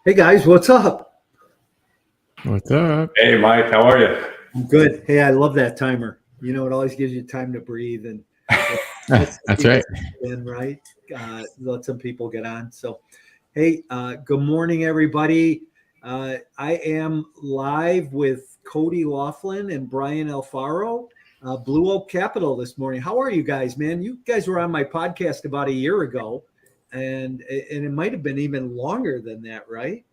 Hey guys, what's up? What's up? Hey, Mike, how are you? I'm good. Hey, I love that timer. It always gives you time to breathe and let some That's people right. get in, right? Let some people get on. So, hey, good morning, everybody. I am live with Cody Laughlin and Brian Alfaro, Blue Oak Capital this morning. How are you guys, man? You guys were on my podcast about a year ago, and it might have been even longer than that, right?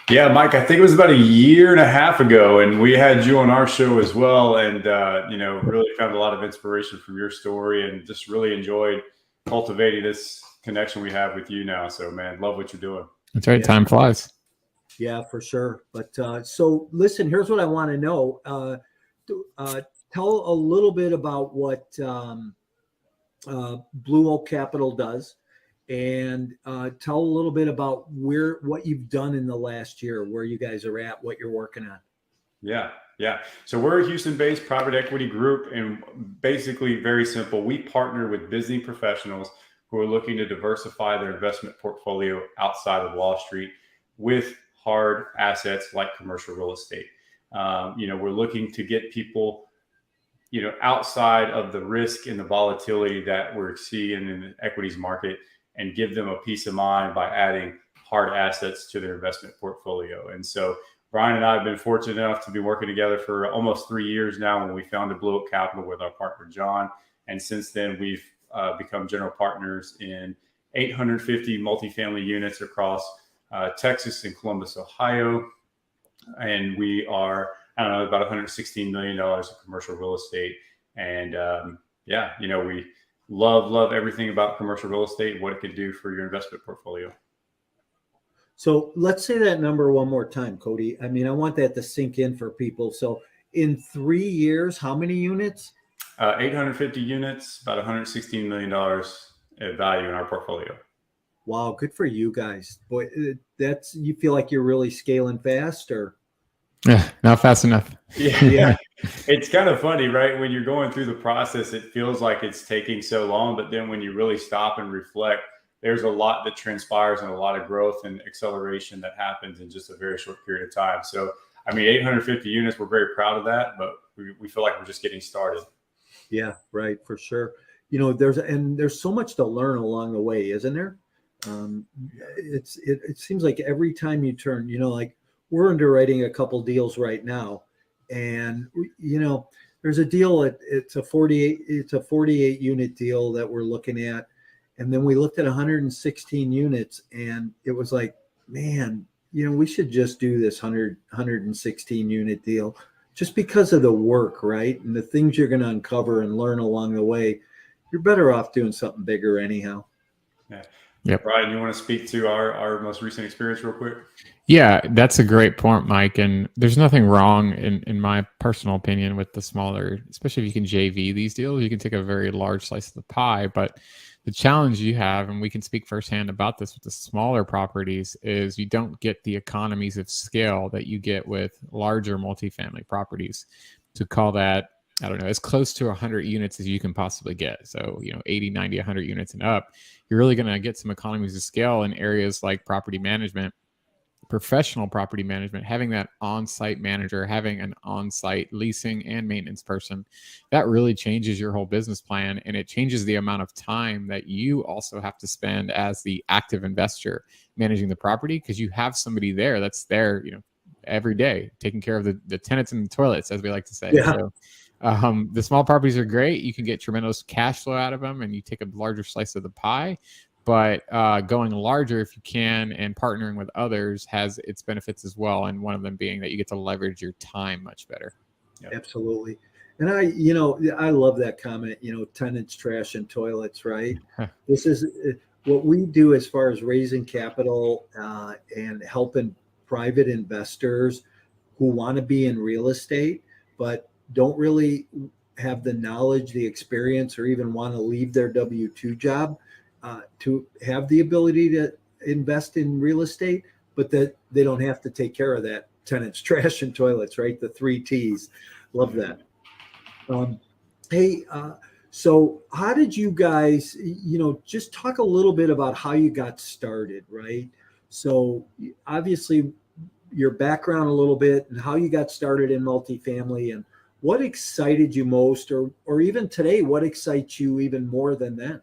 Yeah, Mike, I think it was about a year and a half ago, and we had you on our show as well. And, really found a lot of inspiration from your story and just really enjoyed cultivating this connection we have with you now. So, man, love what you're doing. That's right. Yeah. Time flies. Yeah, for sure. But so listen, here's what I want to know. Tell a little bit about what Blue Oak Capital does, and tell a little bit about what you've done in the last year, where you guys are at, what you're working on. Yeah. So we're a Houston-based private equity group, and basically very simple. We partner with business professionals who are looking to diversify their investment portfolio outside of Wall Street with hard assets like commercial real estate. We're looking to get people, outside of the risk and the volatility that we're seeing in the equities market and give them a peace of mind by adding hard assets to their investment portfolio. And so Brian and I have been fortunate enough to be working together for almost 3 years now when we founded Blue Oak Capital with our partner, John. And since then, we've become general partners in 850 multifamily units across Texas and Columbus, Ohio. And we are, about $116 million of commercial real estate. And we love everything about commercial real estate, what it could do for your investment portfolio. So let's say that number one more time, Cody. I mean, I want that to sink in for people. So in 3 years, how many units? 850 units, about $116 million of value in our portfolio. Wow, good for you guys. Boy, you feel like you're really scaling fast, or? Yeah, not fast enough. Yeah. It's kind of funny, right? When you're going through the process, it feels like it's taking so long, but then when you really stop and reflect, there's a lot that transpires and a lot of growth and acceleration that happens in just a very short period of time. So, 850 units, we're very proud of that, but we feel like we're just getting started. Yeah, right, for sure. There's so much to learn along the way, isn't there? It seems like every time you turn, like we're underwriting a couple deals right now, and there's a deal it's a 48 unit deal that we're looking at, and then we looked at 116 units, and it was like, man, we should just do this 116 unit deal just because of the work, right? And the things you're going to uncover and learn along the way. You're better off doing something bigger anyhow. Yeah. Yep. Brian, you want to speak to our most recent experience real quick? Yeah, that's a great point, Mike. And there's nothing wrong, in my personal opinion, with the smaller, especially if you can JV these deals. You can take a very large slice of the pie. But the challenge you have, and we can speak firsthand about this with the smaller properties, is you don't get the economies of scale that you get with larger multifamily properties. To call that, I don't know, as close to 100 units as you can possibly get. So, 80, 90, 100 units and up, you're really going to get some economies of scale in areas like property management, professional property management, having that on-site manager, having an on-site leasing and maintenance person. That really changes your whole business plan, and it changes the amount of time that you also have to spend as the active investor managing the property, because you have somebody there that's there, every day taking care of the tenants and the toilets, as we like to say. Yeah. So the small properties are great. You can get tremendous cash flow out of them, and you take a larger slice of the pie. But going larger, if you can, and partnering with others has its benefits as well. And one of them being that you get to leverage your time much better. Yep. Absolutely. And I love that comment, tenants, trash, and toilets, right? This is what we do as far as raising capital and helping private investors who want to be in real estate, but don't really have the knowledge, the experience, or even want to leave their W-2 job. To have the ability to invest in real estate, but that they don't have to take care of that tenants, trash, and toilets, right? The 3 T's. Love that. So how did you guys, just talk a little bit about how you got started, right? So obviously your background a little bit and how you got started in multifamily and what excited you most, or even today, what excites you even more than then?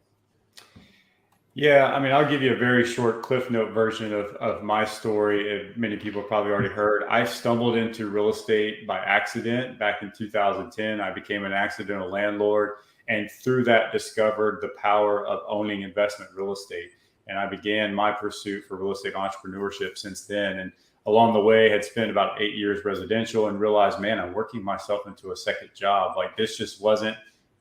Yeah, I mean, I'll give you a very short Cliff Note version of my story. Many people have probably already heard. I stumbled into real estate by accident back in 2010. I became an accidental landlord, and through that discovered the power of owning investment real estate. And I began my pursuit for real estate entrepreneurship since then. And along the way, had spent about 8 years residential and realized, man, I'm working myself into a second job. Like this just wasn't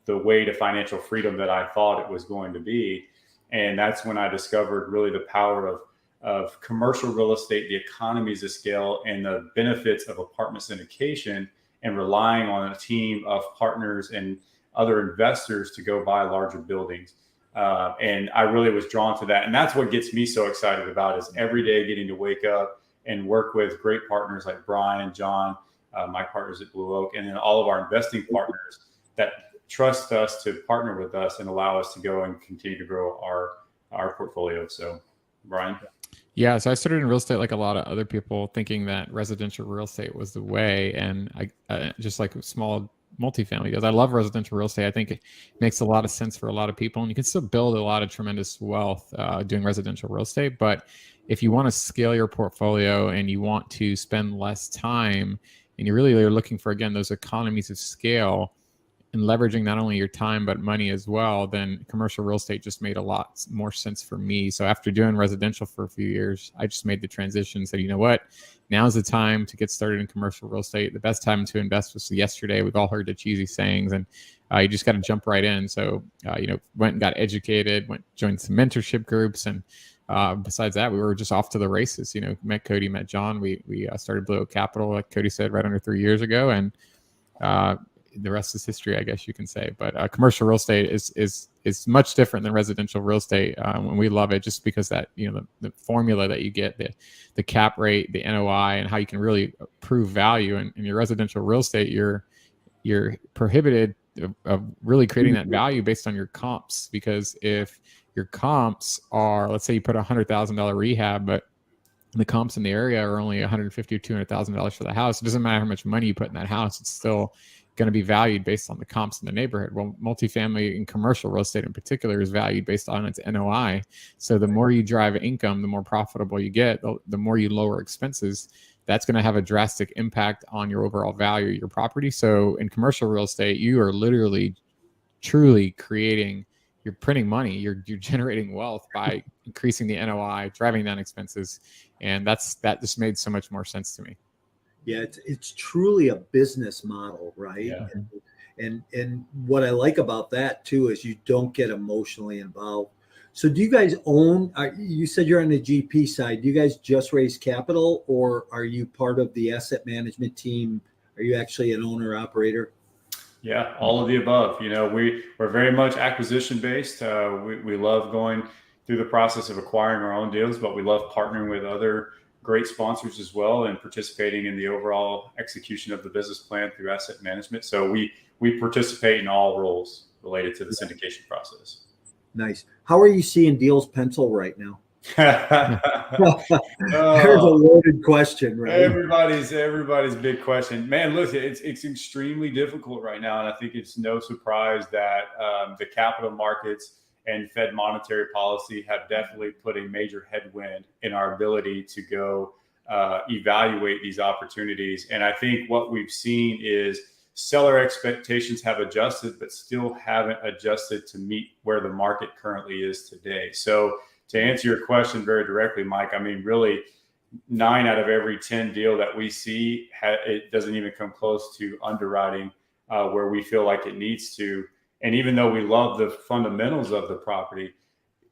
the way to financial freedom that I thought it was going to be. And that's when I discovered really the power of commercial real estate, the economies of scale, and the benefits of apartment syndication, and relying on a team of partners and other investors to go buy larger buildings. And I really was drawn to that. And that's what gets me so excited about is every day getting to wake up and work with great partners like Brian, John, my partners at Blue Oak, and then all of our investing partners that trust us to partner with us and allow us to go and continue to grow our portfolio. So, Brian. Yeah, so I started in real estate like a lot of other people, thinking that residential real estate was the way, and I just like small multifamily does. I love residential real estate. I think it makes a lot of sense for a lot of people, and you can still build a lot of tremendous wealth doing residential real estate. But if you want to scale your portfolio and you want to spend less time, and you really are looking for, again, those economies of scale, and leveraging not only your time but money as well, then commercial real estate just made a lot more sense for me. So after doing residential for a few years, I just made the transition, said, you know what, now's the time to get started in commercial real estate. The best time to invest was yesterday. We've all heard the cheesy sayings, and you just got to jump right in. So went and got educated, joined some mentorship groups, and besides that, we were just off to the races. Met Cody, met John. We started Blue Oak Capital, like Cody said, right under 3 years ago, and the rest is history, I guess you can say. But commercial real estate is much different than residential real estate, and we love it just because that the formula that you get, the cap rate, the NOI, and how you can really prove value. And in your residential real estate, you're prohibited of really creating that value based on your comps, because if your comps are, let's say you put $100,000 rehab, but the comps in the area are only $150,000 or $200,000 for the house, it doesn't matter how much money you put in that house, it's still going to be valued based on the comps in the neighborhood. Well, multifamily and commercial real estate in particular is valued based on its NOI. So the more you drive income, the more profitable you get, the more you lower expenses. That's going to have a drastic impact on your overall value of your property. So in commercial real estate, you are literally, truly creating, you're printing money, you're generating wealth by increasing the NOI, driving down expenses. And that just made so much more sense to me. Yeah, it's truly a business model, right? Yeah. And what I like about that too is you don't get emotionally involved. So do you guys own, you said you're on the GP side, do you guys just raise capital, or are you part of the asset management team? Are you actually an owner operator? Yeah, all of the above. We're very much acquisition based. We love going through the process of acquiring our own deals, but we love partnering with other great sponsors as well and participating in the overall execution of the business plan through asset management. So we participate in all roles related to the syndication process. Nice. How are you seeing deals pencil right now? There's a loaded question, right? Everybody's big question, man. Look, it's extremely difficult right now, and I think it's no surprise that the capital markets and Fed monetary policy have definitely put a major headwind in our ability to go evaluate these opportunities. And I think what we've seen is seller expectations have adjusted, but still haven't adjusted to meet where the market currently is today. So to answer your question very directly, Mike, I mean, really 9 out of every 10 deal that we see, it doesn't even come close to underwriting where we feel like it needs to. And even though we love the fundamentals of the property,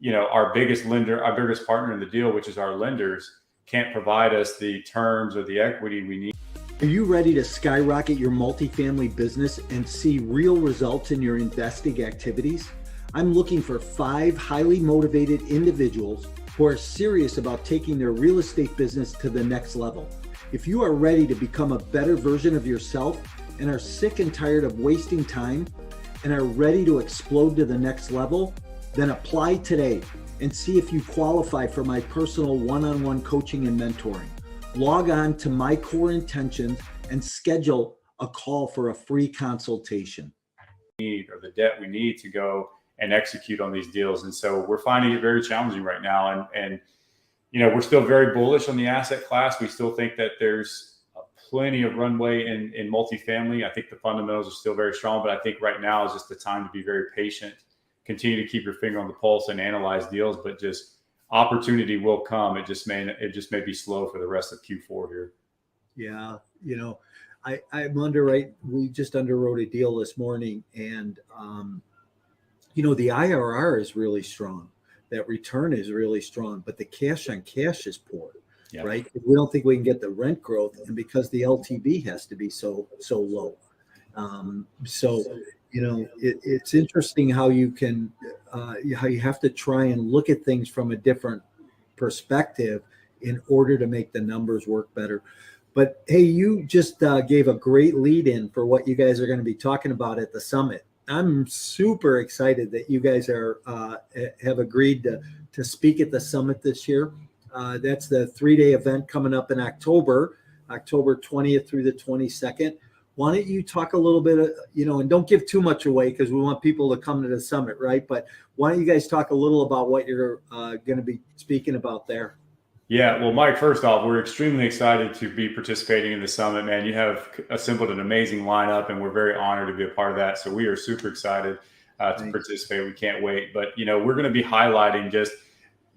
our biggest lender, our biggest partner in the deal, which is our lenders, can't provide us the terms or the equity we need. Are you ready to skyrocket your multifamily business and see real results in your investing activities? I'm looking for 5 highly motivated individuals who are serious about taking their real estate business to the next level. If you are ready to become a better version of yourself and are sick and tired of wasting time and are ready to explode to the next level, Then apply today and see if you qualify for my personal one-on-one coaching and mentoring. Log on to My Core Intentions and schedule a call for a free consultation. Or the debt we need to go and execute on these deals. And so we're finding it very challenging right now. And we're still very bullish on the asset class. We still think that there's plenty of runway in multifamily. I think the fundamentals are still very strong, but I think right now is just the time to be very patient, continue to keep your finger on the pulse and analyze deals, but just opportunity will come. It just may be slow for the rest of Q4 here. Yeah. I'm underwriting. We just underwrote a deal this morning, and the IRR is really strong. That return is really strong, but the cash on cash is poor, right? We don't think we can get the rent growth, and because the LTV has to be so low. It's interesting how you can how you have to try and look at things from a different perspective in order to make the numbers work better. But hey, you just gave a great lead in for what you guys are going to be talking about at the summit. I'm super excited that you guys have agreed to speak at the summit this year. That's the 3-day event coming up in October 20th through the 22nd. Why don't you talk a little bit, and don't give too much away because we want people to come to the summit, right? But why don't you guys talk a little about what you're going to be speaking about there? Yeah, well, Mike, first off, we're extremely excited to be participating in the summit, man. You have assembled an amazing lineup, and we're very honored to be a part of that. So we are super excited to participate. We can't wait. But, we're going to be highlighting just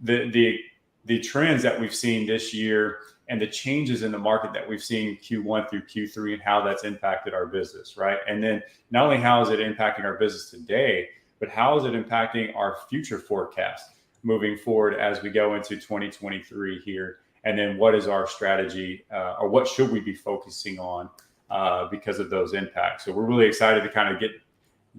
the trends that we've seen this year and the changes in the market that we've seen Q1 through Q3 and how that's impacted our business, right? And then not only how is it impacting our business today, but how is it impacting our future forecast moving forward as we go into 2023 here. And then what is our strategy or what should we be focusing on because of those impacts? So we're really excited to kind of get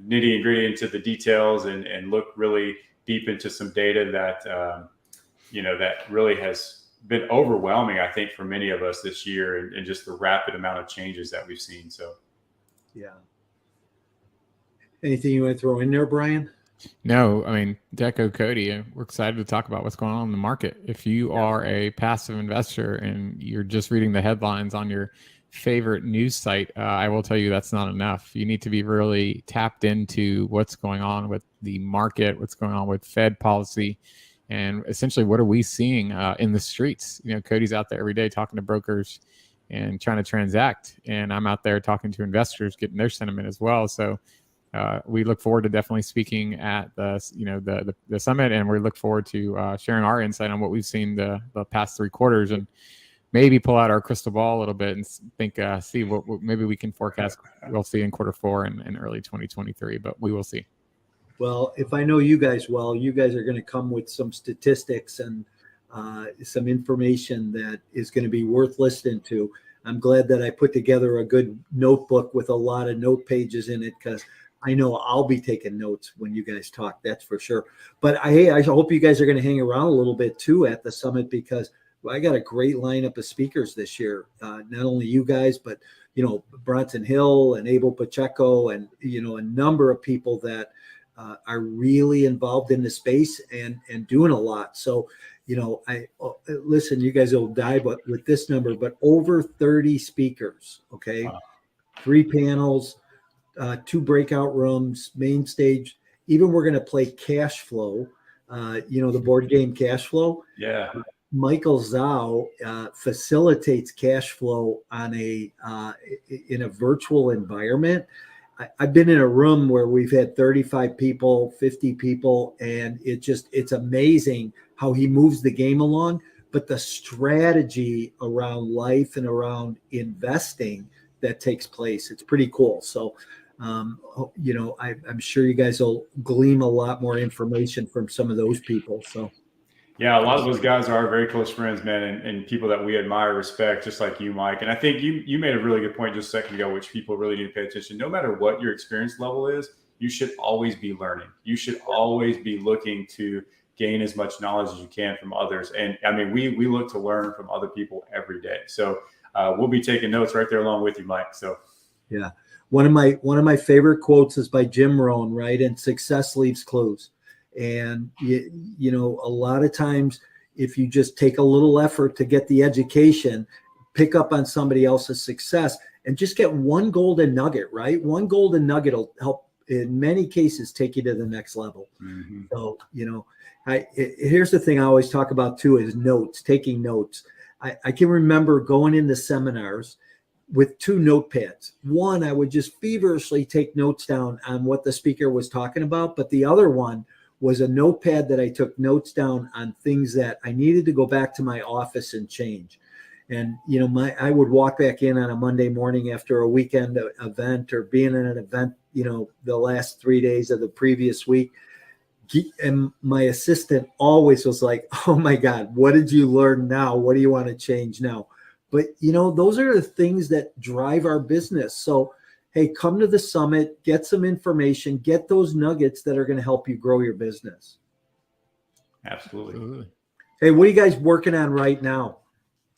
nitty and gritty into the details and look really deep into some data that, that really has been overwhelming, I think, for many of us this year and just the rapid amount of changes that we've seen. So, yeah. Anything you want to throw in there, Brian? No, I mean, to echo Cody, we're excited to talk about what's going on in the market. If you are a passive investor and you're just reading the headlines on your favorite news site, I will tell you that's not enough. You need to be really tapped into what's going on with the market, what's going on with Fed policy, and essentially what are we seeing in the streets. Cody's out there every day talking to brokers and trying to transact, and I'm out there talking to investors, getting their sentiment as well. So we look forward to definitely speaking at the summit, and we look forward to sharing our insight on what we've seen the past 3 quarters, and maybe pull out our crystal ball a little bit and think, see what maybe we can forecast we'll see in Q4 and early 2023, but we will see. Well, if I know you guys well, you guys are going to come with some statistics and some information that is going to be worth listening to. I'm glad that I put together a good notebook with a lot of note pages in it because I know I'll be taking notes when you guys talk, that's for sure. But I hope you guys are going to hang around a little bit too at the summit because I got a great lineup of speakers this year. Not only you guys, but, Bronson Hill and Abel Pacheco and, a number of people that are really involved in the space and doing a lot. So, listen, you guys will die with this number, but over 30 speakers, okay? Wow. 3 panels, 2 breakout rooms, main stage. Even we're going to play cash flow, the board game cash flow. Yeah. Michael Zhao facilitates cash flow on in a virtual environment. I've been in a room where we've had 35 people, 50 people, and it's amazing how he moves the game along. But the strategy around life and around investing that takes place, it's pretty cool. So, I'm sure you guys will glean a lot more information from some of those people. So. Yeah, a lot of those guys are our very close friends, man, and people that we admire, respect, just like you, Mike. And I think you made a really good point just a second ago, which people really need to pay attention. No matter what your experience level is, you should always be learning. You should always be looking to gain as much knowledge as you can from others. And I mean, we look to learn from other people every day. So we'll be taking notes right there along with you, Mike. So yeah, one of my favorite quotes is by Jim Rohn, right? And success leaves clues. And you know, a lot of times, if you just take a little effort to get the education, pick up on somebody else's success, and just get one golden nugget, right? One golden nugget will help in many cases take you to the next level. Mm-hmm. So, you know, here's the thing I always talk about too is notes, taking notes. I can remember going into seminars with two notepads. One, I would just feverishly take notes down on what the speaker was talking about, but the other one was a notepad that I took notes down on things that I needed to go back to my office and change. And, you know, I would walk back in on a Monday morning after a weekend event or being in an event, you know, the last 3 days of the previous week. And my assistant always was like, oh my God, what did you learn now? What do you want to change now? But, you know, those are the things that drive our business. So, hey, come to the summit, get some information, get those nuggets that are going to help you grow your business. Absolutely. Hey, what are you guys working on right now?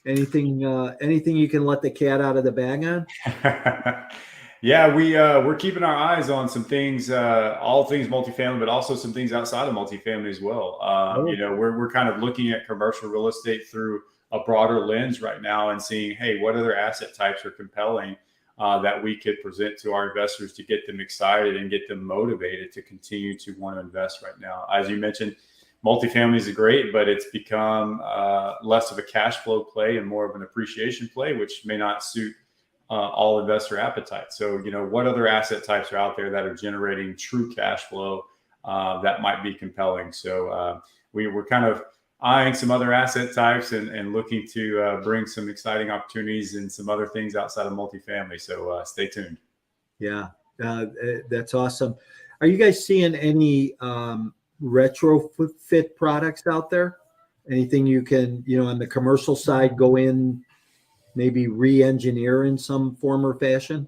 Anything you can let the cat out of the bag on? Yeah, we're keeping our eyes on some things, all things multifamily, but also some things outside of multifamily as well. You know, we're kind of looking at commercial real estate through a broader lens right now and seeing, hey, what other asset types are compelling that we could present to our investors to get them excited and get them motivated to continue to want to invest right now. As you mentioned, multifamily is great, but it's become less of a cash flow play and more of an appreciation play, which may not suit all investor appetite. So, you know, what other asset types are out there that are generating true cash flow that might be compelling? So we're kind of eyeing some other asset types and looking to bring some exciting opportunities and some other things outside of multifamily. So stay tuned. Yeah, that's awesome. Are you guys seeing any retrofit products out there? Anything you can, you know, on the commercial side, go in, maybe re-engineer in some form or fashion?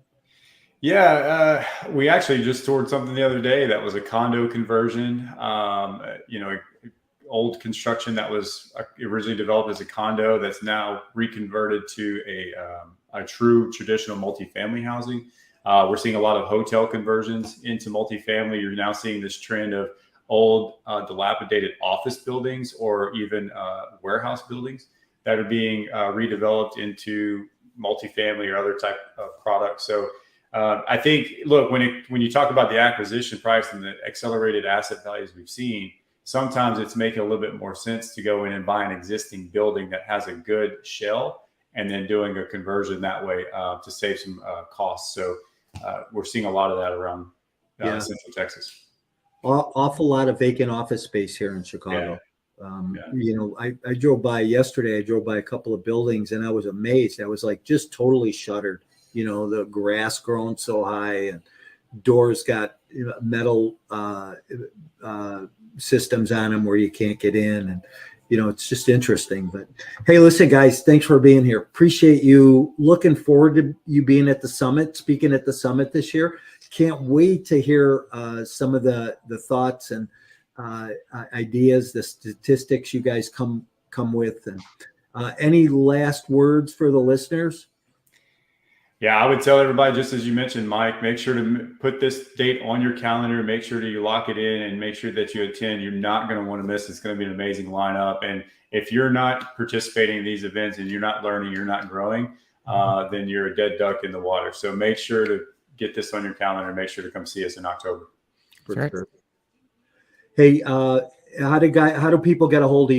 Yeah, we actually just toured something the other day that was a condo conversion. You know, old construction that was originally developed as a condo that's now reconverted to a true traditional multifamily housing. We're seeing a lot of hotel conversions into multifamily. You're now seeing this trend of old dilapidated office buildings or even warehouse buildings that are being redeveloped into multifamily or other type of products. So I think, look, when you talk about the acquisition price and the accelerated asset values we've seen, sometimes it's making a little bit more sense to go in and buy an existing building that has a good shell and then doing a conversion that way to save some costs. So we're seeing a lot of that around Central Texas. Awful lot of vacant office space here in Chicago. You know, I drove by yesterday. I drove by a couple of buildings and I was amazed. I was like just totally shuttered. You know, the grass grown so high and doors got metal systems on them where you can't get in. And, you know, it's just interesting. But hey, listen, guys, thanks for being here. Appreciate you. Looking forward to you being at the summit, speaking at the summit this year. Can't wait to hear some of the thoughts and ideas, the statistics you guys come with. And any last words for the listeners? Yeah, I would tell everybody, just as you mentioned, Mike, make sure to put this date on your calendar, make sure that you lock it in and make sure that you attend. You're not going to want to miss. It's going to be an amazing lineup. And if you're not participating in these events and you're not learning, you're not growing, then you're a dead duck in the water. So make sure to get this on your calendar. Make sure to come see us in October. Sure. Hey, how do people get a hold of you